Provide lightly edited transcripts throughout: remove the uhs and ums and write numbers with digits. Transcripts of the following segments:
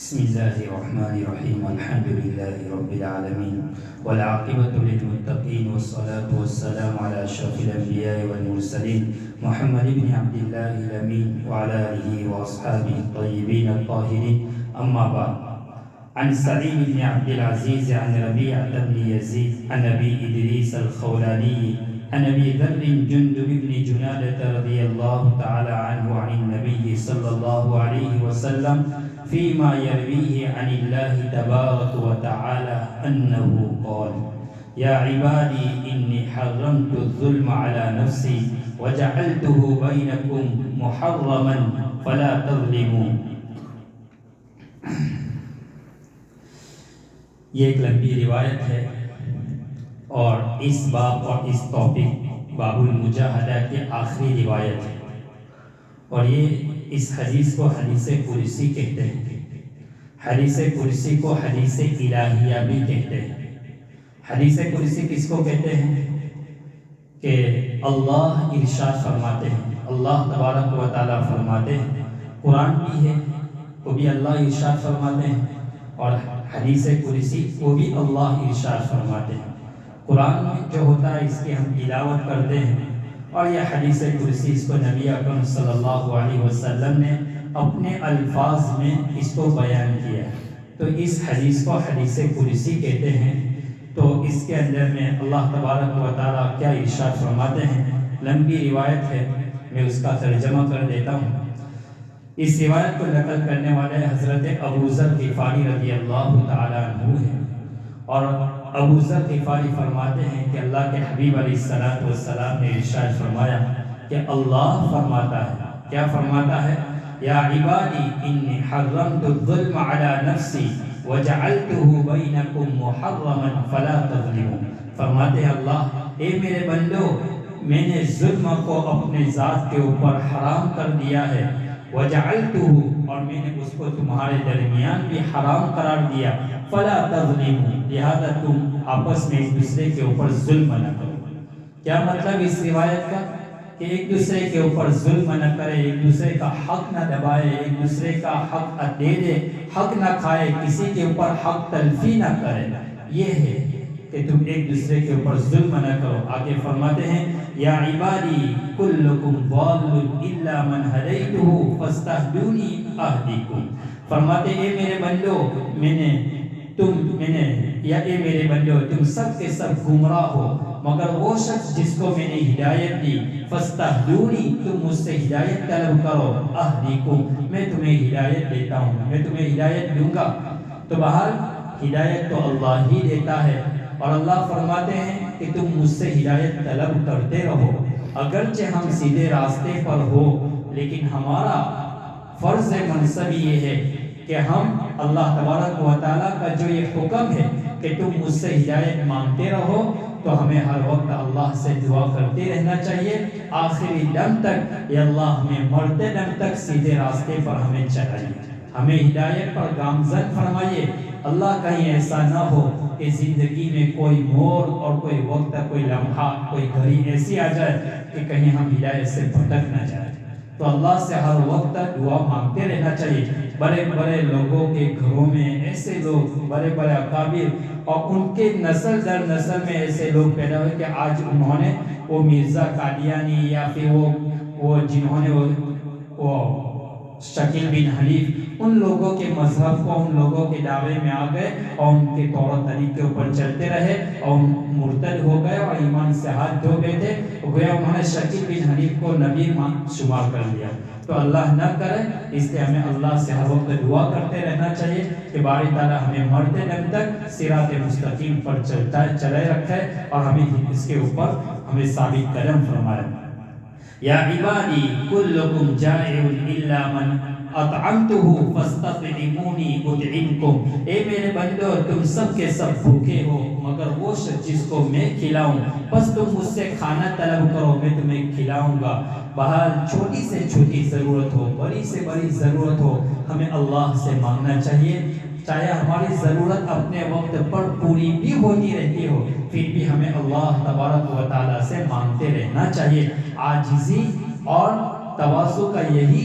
بسم الله الرحمن الرحيم الحمد لله رب العالمين والعاقبة للمتقين والصلاة والسلام على أشرف الأنبياء والمرسلين محمد بن عبد الله الأمين وعلى آله وأصحابه الطيبين الطاهرين أما بعد عن سعيد بن عبد العزيز عن ربيعة بن يزيد عن أبي إدريس الخولاني عن أبي ذر جندب بن جنادة رضي الله تعالى عنه عن النبي صلى الله عليه وسلم فيما يرويه عن الله تبارك وتعالى أنه قال يا عبادي إني حرمت الظلم على نفسي وجعلته بينكم محرما فلا تظلموا. یہ ایک لمبی روایت ہے اور اس باب اور اس ٹاپک باب المجاہدہ کے آخری روایت ہے، اور یہ اس حدیث کو حدیث قدسی کہتے ہیں. حدیث قدسی کو حدیث الہیہ بھی کہتے ہیں. حدیث قدسی کس کو کہتے ہیں؟ کہ اللہ ارشاد فرماتے ہیں، اللہ تبارک و تعالیٰ فرماتے ہیں. قرآن بھی ہے وہ بھی اللہ ارشاد فرماتے ہیں، اور حدیث قدسی وہ بھی اللہ ارشاد فرماتے ہیں. قرآن میں جو ہوتا ہے اس کی ہم تلاوت کرتے ہیں، اور یہ حدیث قدسی اس کو نبی اکرم صلی اللہ علیہ وسلم نے اپنے الفاظ میں اس کو بیان کیا. تو اس حدیث کو حدیث قدسی کہتے ہیں. تو اس کے اندر میں اللہ تبارک و تعالیٰ کیا ارشاد فرماتے ہیں، لمبی روایت ہے، میں اس کا ترجمہ کر دیتا ہوں. اس روایت کو نقل کرنے والے حضرت ابو ذر غفاری رضی اللہ تعالیٰ عنہ ہیں، اور ابو ذر غفاری فرماتے ہیں کہ اللہ کے حبیب علیہ السلام نے ارشاد فرمایا کہ اللہ فرماتا ہے، کیا فرماتا ہے؟ یا عبادی انی حرمت الظلم علی نفسی وجعلته بینکم محرما فلا تظلموا. فرماتے ہیں اللہ، اے میرے بندو، میں نے ظلم کو اپنے ذات کے اوپر حرام کر دیا ہے، وجعلته، اور میں نے اس کو تمہارے درمیان بھی حرام قرار دیا، فلا تظلموا، لہذا تم آپس میں ایک دوسرے کے اوپر ظلم نہ کرو. کیا مطلب اس روایت کا؟ کہ ایک دوسرے کے اوپر ظلم نہ کرے، ایک دوسرے کا حق نہ دبائے، ایک دوسرے کا حق دے دے، حق نہ کھائے، کسی کے اوپر حق تلفی نہ کرے. یہ ہے کہ تم ایک دوسرے کے اوپر ظلم نہ کرو. آگے فرماتے ہیں یا عبادی کلکم ضال الا من ہدیتہ فاستہدونی اہدیکم. فرماتے اے میرے بندو، یا اے میرے بندو، تم سب کے سب گمراہ ہو مگر وہ شخص جس کو میں نے ہدایت دی. فاستہدونی، تم مجھ سے ہدایت طلب کرو. اہدیکم، میں تمہیں ہدایت دیتا ہوں، میں تمہیں ہدایت دوں گا. تو بہر ہدایت تو اللہ ہی دیتا ہے، اور اللہ فرماتے ہیں کہ تم مجھ سے ہدایت طلب کرتے رہو. اگرچہ ہم سیدھے راستے پر ہو، لیکن ہمارا فرض منصب یہ ہے کہ ہم اللہ تبارک و تعالیٰ کا جو یہ حکم ہے کہ تم مجھ سے ہدایت مانگتے رہو، تو ہمیں ہر وقت اللہ سے دعا کرتے رہنا چاہیے آخری دم تک. یا اللہ ہمیں مرتے دم تک سیدھے راستے پر ہمیں چلائیے، ہمیں ہدایت پر گامزن فرمائیے. اللہ کہیں ایسا نہ ہو کہ زندگی میں کوئی موڑ اور کوئی وقت، کوئی لمحہ، کوئی گھڑی ایسی آ جائے کہ کہیں ہم ہدایت سے بھٹک نہ جائیں. تو اللہ سے ہر وقت دعا مانگتے رہنا چاہیے. بڑے بڑے لوگوں کے گھروں میں ایسے لوگ، بڑے بڑے اکابر، اور ان کے نسل در نسل میں ایسے لوگ پیدا ہوئے کہ آج انہوں نے وہ مرزا قادیانی یا پھر وہ جنہوں نے وہ شکیل بن حنیف، ان لوگوں کے مذہب کو، ان لوگوں کے دعوے میں آ گئے اور ان کے طور و طریقے اوپر چلتے رہے اور مرتد ہو گئے اور ایمان سے ہاتھ دھو گئے تھے. گویا انہوں نے شکیل بن حنیف کو نبی شمار کر لیا. تو اللہ نہ کرے، اس لیے ہمیں اللہ سے ہر وقت دعا کرتے رہنا چاہیے کہ باری تعالیٰ ہمیں مرتے دم تک صراط مستقیم پر چلائے رکھے اور ہمیں اس کے اوپر ہمیں ثابت قدم فرمائے. یا عبادی کلکم جائع الا من اطعمتہ فاستطعمونی اطعمکم. اے میرے بندو، تم سب کے سب بھوکے ہو مگر وہ شخص جس کو میں کھلاؤں، بس تم مجھ سے کھانا طلب کرو، میں تمہیں کھلاؤں گا. بہر چھوٹی سے چھوٹی ضرورت ہو، بڑی سے بڑی ضرورت ہو، ہمیں اللہ سے مانگنا چاہیے. چاہے ہماری ضرورت اپنے وقت پر پوری بھی ہوتی رہتی ہو، پھر بھی ہمیں اللہ تبارک و تعالیٰ سے مانگتے رہنا چاہیے. عاجزی اور تواضع کا یہی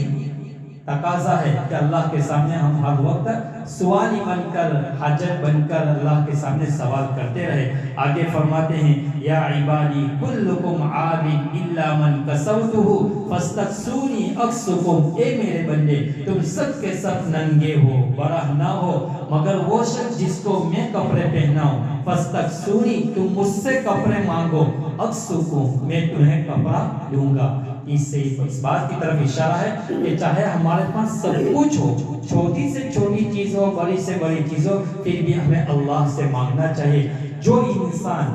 تقاضا ہے کہ اللہ کے سامنے ہم ہر وقت سوالی بن کر حاجت بن کر اللہ کے سامنے سوال کرتے رہے۔ آگے فرماتے ہیں یا عبادی کلکم عار الا من کسوتہ فاستکسونی اکسکم، اے میرے بندے تم سب کے سب ننگے ہو، برہنہ ہو، مگر وہ شخص جس کو میں کپڑے پہناؤں، فاستکسونی تم مجھ سے کپڑے مانگو، اکسکم میں تمہیں کپڑا دوں گا۔ اس سے اس بات کی طرف اشارہ ہے کہ چاہے ہمارے پاس سب کچھ ہو، چھوٹی سے چھوٹی چیز ہو، بڑی سے بڑی چیز ہو، پھر بھی ہمیں اللہ سے مانگنا چاہیے۔ جو انسان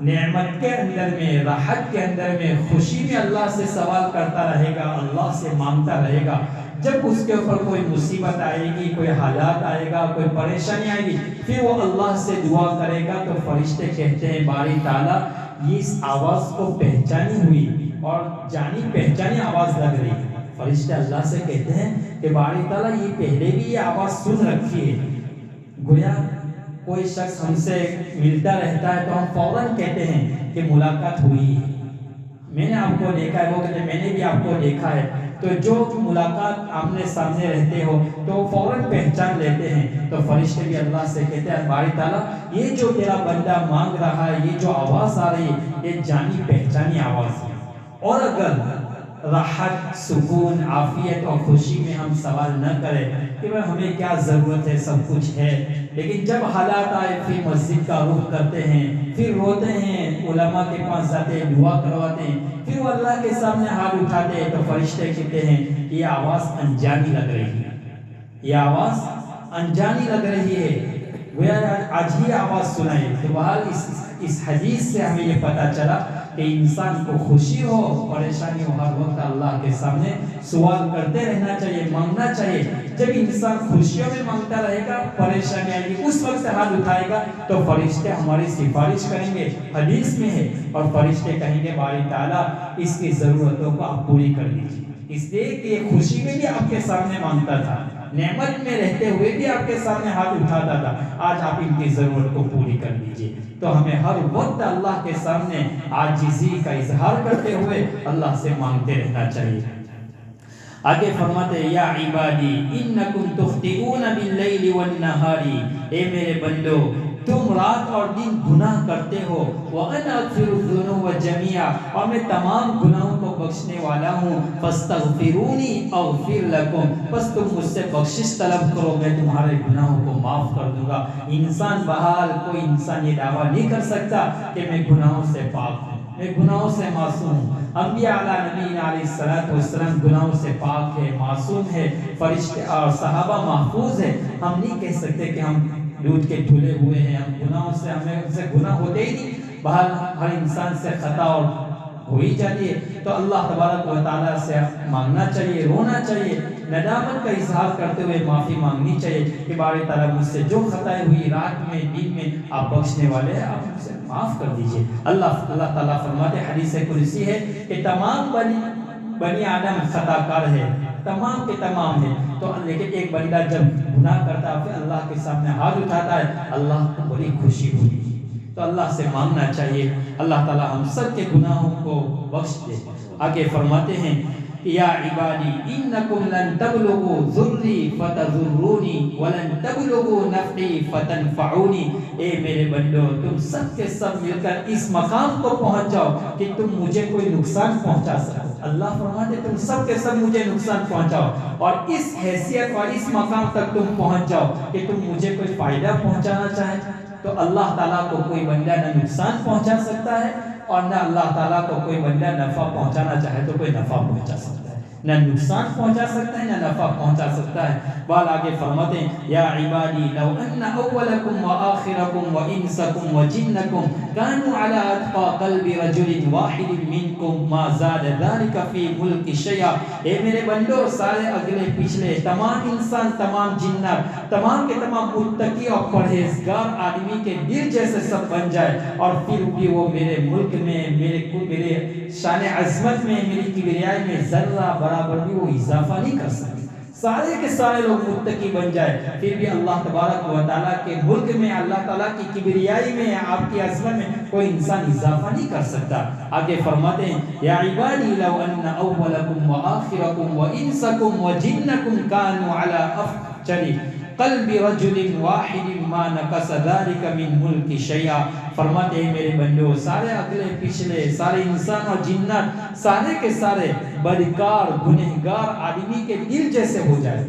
نعمت کے اندر میں، راحت کے اندر میں، خوشی میں اللہ سے سوال کرتا رہے گا، اللہ سے مانگتا رہے گا، جب اس کے اوپر کوئی مصیبت آئے گی، کوئی حالات آئے گا، کوئی پریشانی آئے گی، پھر وہ اللہ سے دعا کرے گا تو فرشتے کہتے ہیں باری تعالیٰ یہ اس آواز کو پہچانی ہوئی اور جانی پہچانی آواز لگ رہی ہے۔ فرشتے اللہ سے کہتے ہیں کہ باری تعالیٰ یہ پہلے بھی یہ آواز سن رکھی ہے۔ گویا کوئی شخص ہم سے ملتا رہتا ہے تو ہم فوراً کہتے ہیں کہ ملاقات ہوئی ہے، میں نے آپ کو دیکھا ہے، وہ کہتے ہیں میں نے بھی آپ کو دیکھا ہے۔ تو جو ملاقات آمنے سامنے رہتے ہو تو فوراً پہچان لیتے ہیں۔ تو فرشتے بھی اللہ سے کہتے ہیں باری تعالیٰ یہ جو تیرا بندہ مانگ رہا ہے، یہ جو آواز آ رہی ہے، یہ جانی پہچانی آواز ہے۔ اور اگر راحت، سکون، عافیت اور خوشی میں ہم سوال نہ کریں کہ ہمیں کیا ضرورت ہے، سب کچھ ہے، لیکن جب حالات آئے پھر مسجد کا رخ کرتے ہیں، پھر روتے ہیں، علماء کے پاس جاتے ہیں، دعا کرواتے ہیں، پھر وہ اللہ کے سامنے ہاتھ اٹھاتے ہیں تو فرشتے کہتے ہیں یہ آواز انجانی لگ رہی ہے، یہ آواز انجانی لگ رہی ہے، گویا آج ہی آواز سنائے۔ تو بہرحال اس حدیث سے ہمیں یہ پتہ چلا کہ انسان کو خوشی ہو، پریشانی ہو، ہر وقت اللہ کے سامنے سوال کرتے رہنا چاہیے، مانگنا چاہیے۔ جب انسان خوشیوں میں مانگتا رہے گا، پریشانی آئے گی، اس وقت ہاتھ اٹھائے گا تو فرشتے ہماری سفارش کریں گے، حدیث میں ہے، اور فرشتے کہیں گے باری تعالیٰ اس کی ضرورتوں کو آپ پوری کر دیجیے۔ اس لیے کہ یہ خوشی میں بھی آپ کے سامنے مانگتا تھا، نعمت میں رہتے ہوئے بھی آپ کے سامنے ہاتھ اٹھاتا تھا، آج آپ ان کی ضرورت کو پوری کر دیجیے۔ تو ہمیں ہر وقت اللہ کے سامنے عاجزی کا اظہار کرتے ہوئے اللہ سے مانگتے رہنا چاہیے۔ آگے فرماتے ہیں یا عبادی انکم تخطئون باللیل والنہار، اے میرے بندو تم رات اور دن گناہ کرتے ہو، وَأَنَا أَغْفِرُ الذُّنُوبَ جَمِيعًا، اور میں تمام گناہوں کو بخشنے والا ہوں، فَاسْتَغْفِرُونِي أَغْفِرْ لَكُمْ، بس تم مجھ سے بخشش طلب کرو، میں تمہارے گناہوں کو معاف کر دوں گا۔ انسان بہرحال کوئی انسان یہ دعویٰ نہیں کر سکتا کہ میں گناہوں سے پاک ہوں، میں گناہوں سے معصوم ہوں۔ انبیاء علیہ نبی علیہ السلام گناہوں سے پاک ہے، معصوم ہے، فرشتے اور صحابہ محفوظ ہے۔ ہم نہیں کہہ سکتے کہ ہم دودھ کے دھلے ہوئے ہیں، ہم گناہوں سے، ہمیں ان سے گناہ ہوتے ہی نہیں۔ بہرحال ہر انسان سے خطا اور ہو ہی جاتی ہے، تو اللہ تبارک و تعالیٰ سے مانگنا چاہیے، رونا چاہیے، ندامت کا اظہار کرتے ہوئے معافی مانگنی چاہیے کہ باری تعالیٰ مجھ سے جو خطائیں ہوئی رات میں، دن میں، آپ بخشنے والے ہیں، آپ مجھ سے معاف کر دیجئے۔ اللہ تعالیٰ فرماتے ہیں، حدیث قدسی ہے کہ تمام بنی آدم خطا کار ہے، تمام کے تمام ہے، تو لیکن ایک بندہ جب گناہ کرتا ہے پھر اللہ کے سامنے ہاتھ اٹھاتا ہے، اللہ کو بڑی خوشی ہوتی ہے۔ تو اللہ سے مانگنا چاہیے، اللہ تعالیٰ ہم سب کے گناہوں کو بخش دے۔ آگے فرماتے ہیں یا عبادی انکم لن تبلغوا ضری فتضرونی ولن تبلغوا نفعی فتنفعونی، اے میرے بندو تم سب کے سب مل کر اس مقام کو پہنچ جاؤ کہ تم مجھے کوئی نقصان پہنچا سکو۔ اللہ فرماتے تم سب کے سب مجھے نقصان پہنچاؤ، اور اس حیثیت اور اس مقام تک تم پہنچ جاؤ کہ تم مجھے کوئی فائدہ پہنچانا چاہے۔ تو اللہ تعالیٰ کو کوئی بندہ نہ نقصان پہنچا سکتا ہے، اور نہ اللہ تعالیٰ کو کوئی بندہ نفع پہنچانا چاہے تو کوئی نفع پہنچا سکتا ہے، نہ نقصان پہنچا سکتا ہے، نہ نفع پہنچا سکتا ہے۔ بال آگے فرماتے ہیں یا عبادی لو ان اولکم وآخرکم وانسکم وجنکم كانوا على اتقى قلب رجل واحد منکم ما زاد ذلك في ملک شیئا، اے میرے بندو سارے اگلے پچھلے تمام انسان، تمام جنات، تمام کے تمام متقی اور پرہیزگار آدمی کے دل جیسے سب بن جائے، اور پھر بھی وہ میرے ملک میں، میرے شان عظمت میں، میری کبریائی میں ذرہ برابر بھی وہ اضافہ نہیں کر سکتے، سارے کے سارے لوگ متقی بن جائے، پھر بھی اللہ تبارک و تعالیٰ کے ملک میں، اللہ تعالیٰ کی کبریائی میں، آپ کی عظمت میں کوئی انسان اضافہ نہیں کر سکتا۔ آگے فرماتے ہیں یا عبادی لو ان اولکم وآخرکم وانسکم وجنکم كانوا على افجر قلب رجل واحد ما نقص ذلك من ملک شیئا. فرماتے ہیں میرے بندو سارے اگلے پچھلے سارے انسان اور جنات سارے کے سارے بدکار گنہگار آدمی کے دل جیسے ہو جائے.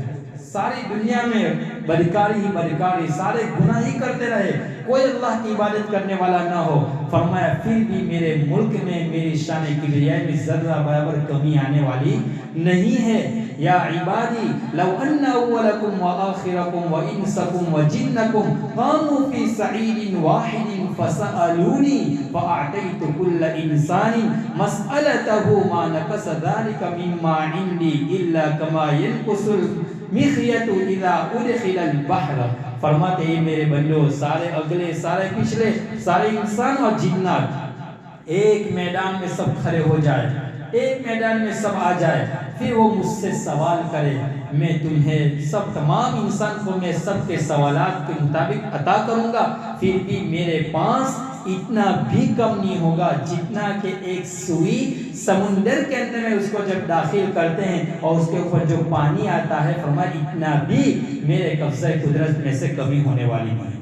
ساری دنیا میں بدکاری ہی بدکاری، سارے گناہ ہی کرتے رہے، کوئی اللہ کی عبادت کرنے والا نہ ہو. فرمایا پھر بھی میرے ملک میں میری شان کبریائی میں ذرہ برابر کمی آنے والی نہیں ہے. یا عبادی لو ان اولکم وآخرکم وانسکم وجنکم قاموا فی سعید واحد فسألونی فاعطیت کل انسان مسئلته ما نقص ذلك مما عندی الا کما ينقص المخیط اذا ادخل البحر. فرماتے ہیں میرے بندو سارے اگلے سارے پچھلے سارے انسان اور جنات ایک میدان میں سب کھڑے ہو جائے، ایک میدان میں سب آ جائے، پھر وہ مجھ سے سوال کرے، میں تمہیں سب تمام انسان کو میں سب کے سوالات کے مطابق عطا کروں گا، پھر بھی میرے پاس اتنا بھی کم نہیں ہوگا جتنا کہ ایک سوئی سمندر کے اندر میں اس کو جب داخل کرتے ہیں اور اس کے اوپر جو پانی آتا ہے، فرمایا اتنا بھی میرے قبضہ قدرت میں سے کمی ہونے والی نہیں.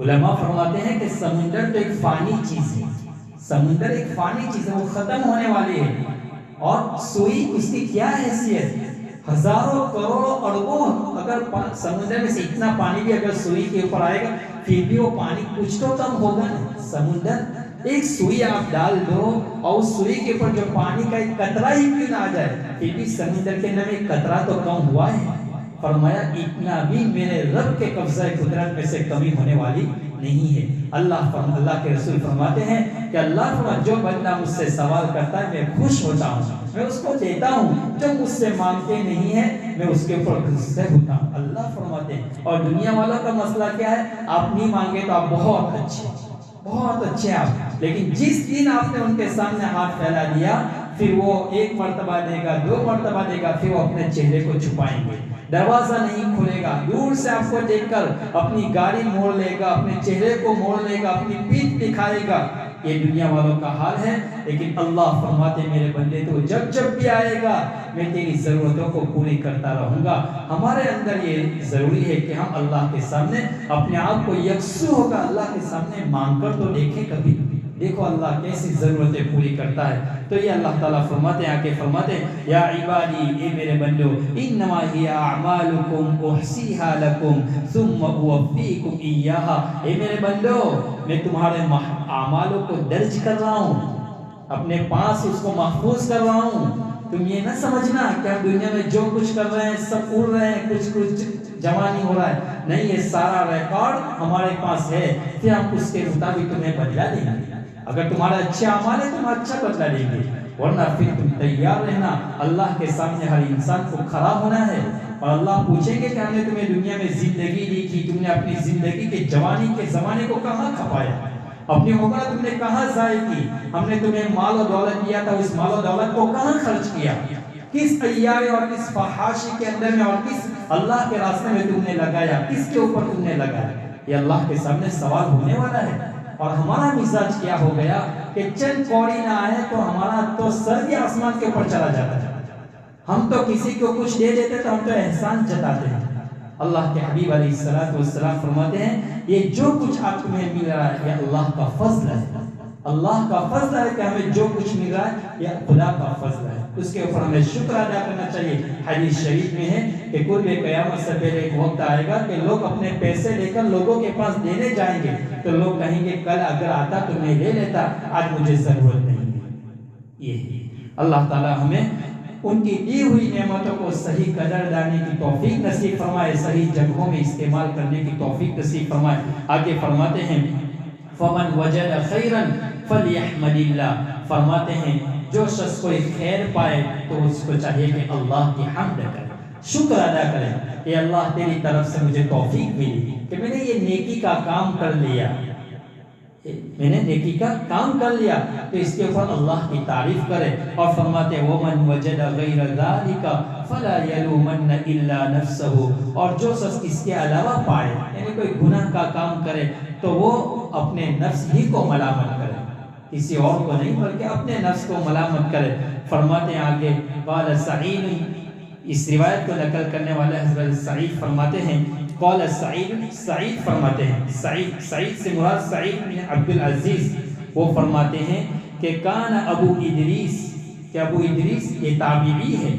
علماء فرماتے ہیں کہ سمندر تو ایک فانی چیز ہے، سمندر ایک فانی چیز ہے، وہ ختم ہونے والی ہے، اور سوئی اس کی کیا حیثیت، ہزاروں کروڑوں اربوں اگر سمندر میں سے اتنا پانی بھی اگر سوئی کے اوپر آئے گا پھر بھی وہ پانی کچھ تو کم ہوگا نا. سمندر ایک سوئی آپ ڈال دو اور اس سوئی کے اوپر جو پانی کا ایک قطرہ ہی کیوں نہ آ جائے پھر بھی سمندر کے اندر ایک قطرہ تو کم ہوا ہے. فرمایا اتنا بھی میرے رب کے قبضہ قدرت میں سے کمی ہونے والی نہیں ہے. اللہ کے رسول فرماتے ہیں کہ اللہ فرماتا جو بندہ مجھ سے سوال کرتا ہے میں خوش ہوتا ہوں، میں اس کو دیتا ہوں، جو مجھ سے مانگتے نہیں ہیں میں اس کے اوپر غصے ہوتا ہوں. اللہ فرماتے ہیں. اور دنیا والوں کا مسئلہ کیا ہے، آپ نہیں مانگے تو آپ بہت اچھے آپ، لیکن جس دن آپ نے ان کے سامنے ہاتھ پھیلا دیا پھر وہ ایک مرتبہ دے گا، دو مرتبہ دے گا، پھر وہ اپنے چہرے کو چھپائیں گے، دروازہ نہیں کھلے گا، دور سے آپ کو دیکھ کر اپنی گاڑی موڑ لے گا، اپنے چہرے کو موڑ لے گا، اپنی پیٹھ دکھائے گا. یہ دنیا والوں کا حال ہے. لیکن اللہ فرماتے میرے بندے تو جب بھی آئے گا میں تیری ضرورتوں کو پوری کرتا رہوں گا. ہمارے اندر یہ ضروری ہے کہ ہم اللہ کے سامنے اپنے آپ کو یکسو ہو کر اللہ کے سامنے مانگ کر تو دیکھیں. کبھی دیکھو اللہ کیسی ضرورتیں پوری کرتا ہے. تو یہ اللہ تعالیٰ فرماتے ہیں، آگے فرماتے ہیں یا عبادی اے میرے بندو انما ہی اعمالکم احصیہا لکم ثم اوفیکم ایہا. اے میرے بندو میں تمہارے اعمالوں کو درج کر رہا ہوں، اپنے پاس اس کو محفوظ کر رہا ہوں. تم یہ نہ سمجھنا کہ ہم دنیا میں جو کچھ کر رہے ہیں سب اڑ رہے ہیں، کچھ جمع نہیں ہو رہا ہے. نہیں، یہ سارا ریکارڈ ہمارے پاس ہے، پھر ہم اس کے مطابق تمہیں بدلا دیں گے. اگر تمہارا اچھے اعمال ہے تم اچھا بدلا دیں گے، ورنہ پھر تم تیار رہنا. اللہ کے سامنے ہر انسان کو کھڑا ہونا ہے اور اللہ پوچھیں گے کہ ہم نے تمہیں دنیا میں زندگی دی تھی، تم نے اپنی زندگی کے جوانی کے زمانے کو کہاں کھپایا، اپنی عمر تم نے کہاں ضائع کی، ہم نے تمہیں مال و دولت دیا تھا، اس مال و دولت کو کہاں خرچ کیا، کس عیارے اور کس فحاشی کے اندر میں اور کس اللہ کے راستے میں تم نے لگایا، کس کے اوپر تم نے لگایا. یہ اللہ کے سامنے سوال ہونے والا ہے. اور ہمارا مزاج کیا ہو گیا کہ چند کوڑی نہ آئے تو ہمارا تو سر بھی آسمان کے اوپر چلا جاتا ہے. ہم تو کسی کو کچھ دے دیتے تو ہم تو احسان جتاتے ہیں. اللہ کے حبیب علیہ السلام فرماتے ہیں یہ جو کچھ آپ تمہیں مل رہا ہے یہ اللہ کا فضل ہے. اللہ کا فضل ہے کہ ہمیں جو کچھ مل رہا ہے یہ خدا کا فضل ہے، اس کے اوپر ہمیں شکر ادا کرنا چاہیے. حدیث شریف میں ہے کہ قرب قیامت سے پہلے ایک وقت آئے گا کہ لوگ اپنے پیسے لے کر لوگوں کے پاس دینے جائیں گے تو لوگ کہیں گے کل اگر آتا تو میں لے لیتا، آج مجھے ضرورت نہیں ہے. یہ اللہ تعالی ہمیں ان کی دی ہوئی نعمتوں کو صحیح قدر لانے کی توفیق نصیب فرمائے، صحیح جگہوں میں استعمال کرنے کی توفیق نصیب فرمائے. آگے فرماتے ہیں فمن وجد خیرا فلیحمد اللہ. فرماتے ہیں جو شخص کوئی خیر پائے تو اس کو چاہیے کہ اللہ کی حمد کرے، شکر ادا کرے کہ اللہ تیری طرف سے مجھے توفیق ملی کہ میں نے یہ نیکی کا کام کر لیا، میں نے نیکی کا کام کر لیا، تو اس کے اوپر اللہ کی تعریف کرے. اور فرماتے ہیں وَمَنْ وَجَدَ غَيْرَ ذَلِكَ فَلَا يَلُومَنَّ إِلَّا نَفْسَهُ. اور جو شخص اس کے علاوہ پائے یعنی کوئی گناہ کا کام کرے تو وہ اپنے نفس ہی کو ملامت کرے، کسی اور کو نہیں بلکہ اپنے نفس کو ملامت کرے. فرماتے ہیں آگے قال سعید، اس روایت کو نقل کرنے والے حضرت سعید فرماتے ہیں قال سعید فرماتے ہیں، سعید سے مراد سعید بن عبد العزیز، وہ فرماتے ہیں کہ کان ابو ادریس، کہ ابو ادریس یہ تابعی ہے،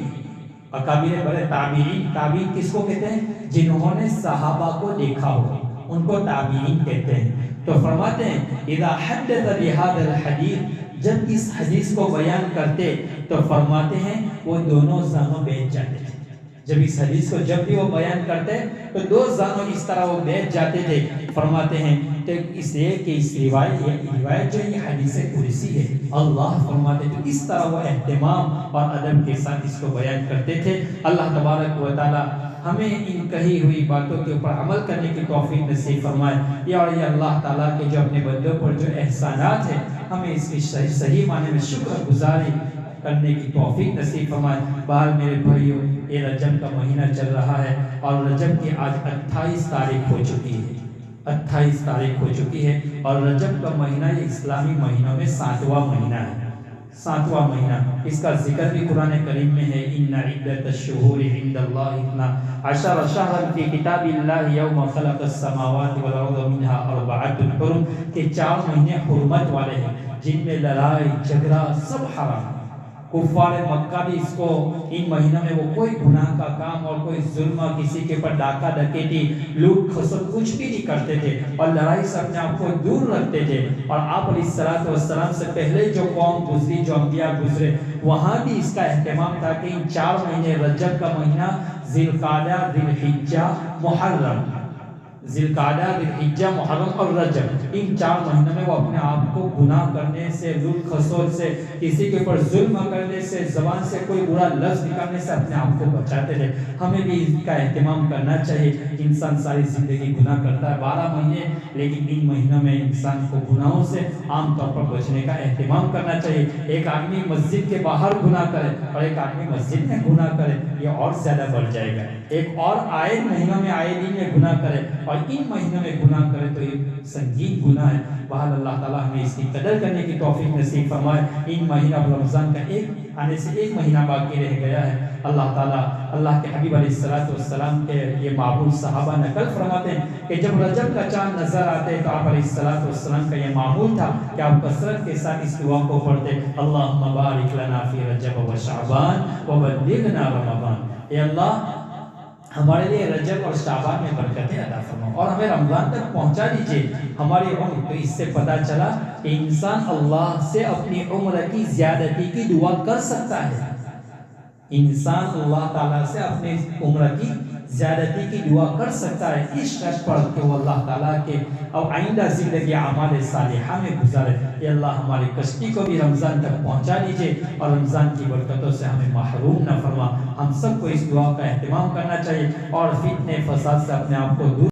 اکابر بڑے تابعین کس کو کہتے ہیں؟ جنہوں نے صحابہ کو دیکھا ہو ان کو تابعین کہتے ہیں۔ تو فرماتے ہیں اذا حدث بهذا الحدیث، جب اس حدیث کو بیان کرتے تو فرماتے ہیں وہ دونوں زانوں بیٹھ جاتے تھے۔ جب اس حدیث کو جب بھی وہ بیان کرتے تو دو زانوں اس طرح وہ بیٹھ جاتے تھے۔ فرماتے ہیں کہ اس لیے کہ اس روایت جو یہ حدیث قدسی ہے، اللہ فرماتے تو اس طرح وہ اہتمام اور ادب کے ساتھ اس کو بیان کرتے تھے۔ اللہ تبارک و تعالی ہمیں ان کہی ہوئی باتوں کے اوپر عمل کرنے کی توفیق نصیب فرمائے، اور یہ اللہ تعالیٰ کے جو اپنے بندوں پر جو احسانات ہیں ہمیں اس کی صحیح معنی میں شکر گزاری کرنے کی توفیق نصیب فرمائے۔ بہر میرے بھائیوں، یہ رجب کا مہینہ چل رہا ہے اور رجب کی آج 28 تاریخ ہو چکی ہے، 28 تاریخ ہو چکی ہے، اور رجب کا مہینہ یہ اسلامی مہینوں میں 7واں مہینہ ہے، 7واں مہینہ۔ اس کا ذکر بھی قرآن کریم میں ہے، ان عدت الشہور عند اللہ 12 شہرا فی کتاب اللہ یوم خلق السماوات والارض منها 4 حرم، کہ 4 مہینے حرمت والے ہیں جن میں لڑائی جھگڑا سب حرام ہے۔ کفار مکہ بھی اس کو ان مہینوں میں وہ کوئی گناہ کا کام اور کوئی ظلم، کسی کے پر ڈاکہ ڈکیٹی لوٹ کھسوٹ کچھ بھی نہیں کرتے تھے، اور لڑائی سے اپنے آپ کو دور رکھتے تھے۔ اور آپ علیہ الصلوۃ والسلام سے پہلے جو قوم گزری، جو انبیاء گزرے، وہاں بھی اس کا اہتمام تھا کہ ان 4 مہینے رجب کا مہینہ، ذی القعدہ، ذی الحجہ، محرم، ذی القعدہ، ذی الحجہ، محرم اور رجب، ان 4 مہینوں میں وہ اپنے آپ کو گناہ کرنے سے، لوٹ کھسوٹ سے، کسی کے اوپر ظلم کرنے سے، زبان سے کوئی برا لفظ نکالنے سے اپنے آپ کو بچاتے تھے۔ ہمیں بھی اس کا اہتمام کرنا چاہیے۔ انسان ساری زندگی گناہ کرتا ہے 12 مہینے، لیکن ان مہینوں میں انسان کو گناہوں سے عام طور پر بچنے کا اہتمام کرنا چاہیے۔ ایک آدمی مسجد کے باہر گناہ کرے اور ایک آدمی مسجد میں گناہ کرے، یہ اور زیادہ بڑھ جائے گا۔ ایک اور آئے مہینوں میں، آئے دن میں گناہ کرے اور ان مہینوں میں گناہ کرے تو یہ سنگین گناہ ہے۔ بہرحال اللہ تعالیٰ ہمیں اس کی قدر کرنے کی توفیق نصیب فرمائے۔ ان مہینہ رمضان کا آنے سے ایک مہینہ باقی رہ گیا ہے۔ اللہ تعالیٰ اللہ کے حبیب علیہ الصلوۃ والسلام کے یہ معمول صحابہ نقل فرماتے ہیں کہ جب رجب کا چاند نظر آتے تو آپ علیہ الصلوۃ والسلام کا یہ معمول تھا کہ آپ کثرت کے ساتھ اس دعا کو پڑھتے، اللہم بارک لنا فی رجب و شعبان وبلغنا رمضان۔ اے اللہ ہمارے لیے رجب اور شعبان میں برکتیں عطا فرماؤ اور ہمیں رمضان تک پہنچا دیجئے ہماری عمر۔ تو اس سے پتہ چلا کہ انسان اللہ سے اپنی عمر کی زیادتی کی دعا کر سکتا ہے۔ انسان اللہ تعالیٰ سے اپنے عمر کی زیادتی کی دعا کر سکتا ہے اس شرط پر کہ وہ اللہ تعالیٰ کے اور آئندہ زندگی اعمال صالحہ میں گزارے۔ اے اللہ ہماری کشتی کو بھی رمضان تک پہنچا دیجئے اور رمضان کی برکتوں سے ہمیں محروم نہ فرما۔ ہم سب کو اس دعا کا اہتمام کرنا چاہیے اور فتنے فساد سے اپنے آپ کو دور